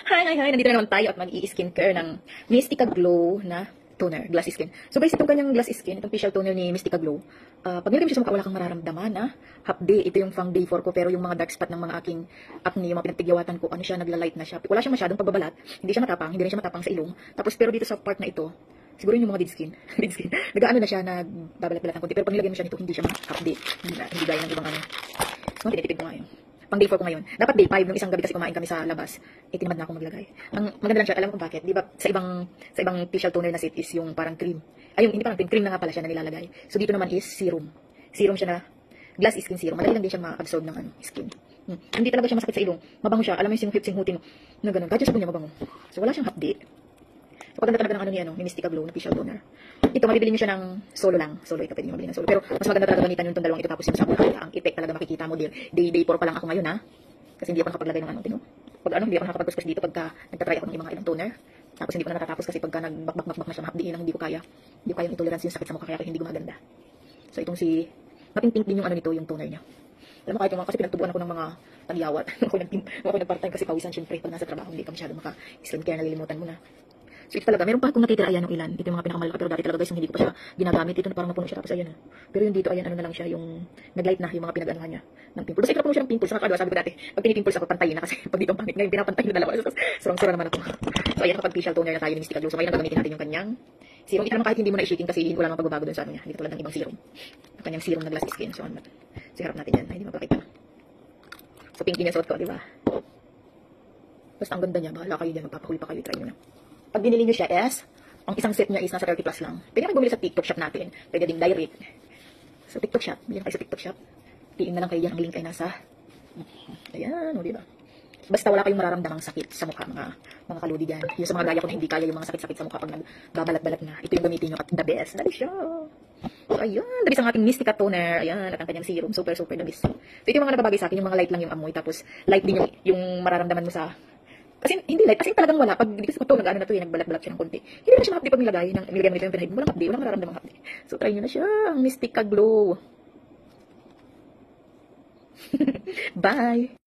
Hi! Nandito na naman tayo at mag-i-skincare ng Mystica Glow na toner, glass skin. So guys, itong kanyang glass skin, itong facial toner ni Mystica Glow, pag nilagay mo siya sa mukha, wala kang mararamdaman na hapde. Ito yung pang day 4 ko, pero yung mga dark spot ng mga aking acne, yung mga pinagtigyawatan ko, ano siya, nagla-light na siya. Wala siyang masyadong pagbabalat, hindi hindi rin siya matapang sa ilong. Tapos pero dito sa part na ito, siguro yung mga dead skin, nag-ano na siya, nagbabalat-balat ng konti, pero pag nilagay mo siya nito, hindi siya ma-hapde. Hindi gaya ng ibang ano. So, tinitipid ko nga yun. Pang day 4 ko ngayon. Dapat day 5, nung isang gabi kasi kumain kami sa labas, tinamad na ako maglagay. Ang maganda lang siya, alam mo kung bakit? Di ba sa ibang facial toner na set is yung parang cream. Ay, yung hindi parang cream na nga pala siya na nilalagay. So dito naman is serum. Serum siya na glass skin serum. Madali lang din siya ma-absorb ng skin. Hindi talaga siya masakit sa ilong. Mabango siya. Alam mo yung singhutin mo na ganun. Kahit yung sabon niya mabango. So wala siyang hapdi. So paganda talaga ng ni Mystica Glow na facial toner. Ito, mabibili niyo siya ng solo lang. Solo ito, pwede niyo mabili ng solo. Pero mas maganda talaga gamitan yung dalawang ito tapos yung sabon. Ang effect talaga makikita mo din. Day 4 pa lang ako ngayon ha. Kasi hindi ako nakapaglagay ng tino. Hindi ako nakapagpuspas dito pagka nagtatry ako ng mga ilang toner. Tapos hindi ko na natatapos kasi pagka nagbakbak na siya, mahapdiin lang, hindi ko kaya. Hindi ko kaya yung intolerance yung sakit sa mukha kaya hindi gumaganda. So itong si, mapink-pink din yung nito, yung toner niya. Alam mo kahit yung kasi pinagtubuan ako ng mga tagyawat. ako nagpart-time kasi pawisan syempre pag nasa trabaho, hindi ka masyado maka-skincare, nalilimutan mo na. So ito talaga, meron pa akong natitira ayan ng ilan. Ito yung mga pinakamalaki pero dati talaga guys, hindi ko pa siya ginagamit. Ito na parang napuno siya tapos ayan. Pero yung dito ayan, ano na lang siya, yung naglight na yung mga pinag-anuhan niya ng pimples. Kasi napuno siya ng pimples. Nakakagawa, sabi ko dati, pag pinipimples ako, pantayin na kasi pag dito ang pangit. Ngayon pinapantayin na dalawa. Surang-sura naman ako. So ayan, kapag facial toner na tayo ni Mystica Glow. So ngayon gagamitin natin yung kanyang serum. Ito naman kahit hindi mo na i-shaking kasi hindi ko lang pagbabago dun sa ano niya. Hindi tulad ng ibang serum. Yung kanyang serum na glass skin. So ano natin. So harap natin yan. Ay, hindi mapakita. So pinky niya suot ko, di ba? Basta ang ganda niya. Bahala kayo dyan. Magpapahuli pa kayo. Try nyo na. Pag binili nyo siya ang isang set niya is nasa 30 plus lang. Pwede kayo bumili sa TikTok shop natin. Pwede din direct. So TikTok shop. Bilhin kayo sa TikTok shop. Tiin na lang kayo yan. Ang link ay nasa. Ayan, o diba? Basta wala kayong mararamdamang sakit sa mukha, mga kaludi dyan. Yung sa mga gaya ko na hindi kaya yung mga sakit-sakit sa mukha pag nagbabalat-balat na. Ito yung gamitin nyo at the best. Dali siya. So ayan, dabis ang ating Mystica toner. Ayan, at ang kanyang serum. Super dabis. So ito yung mga nababagay sa akin. Yung mga light lang yung amoy. Tapos light din yung mararamdaman mo sa. Kasi hindi light, kasi talagang wala. Pag dito sa nag-ano na to, nagbalat-balat siya ng konti. Hindi na siya mahapdi pag nilagay ng nilagay mo nito yung pinahid mo. Walang hapdi, walang mararamdamang hapdi. So try nyo na siya, ang Mystica Glow. Bye!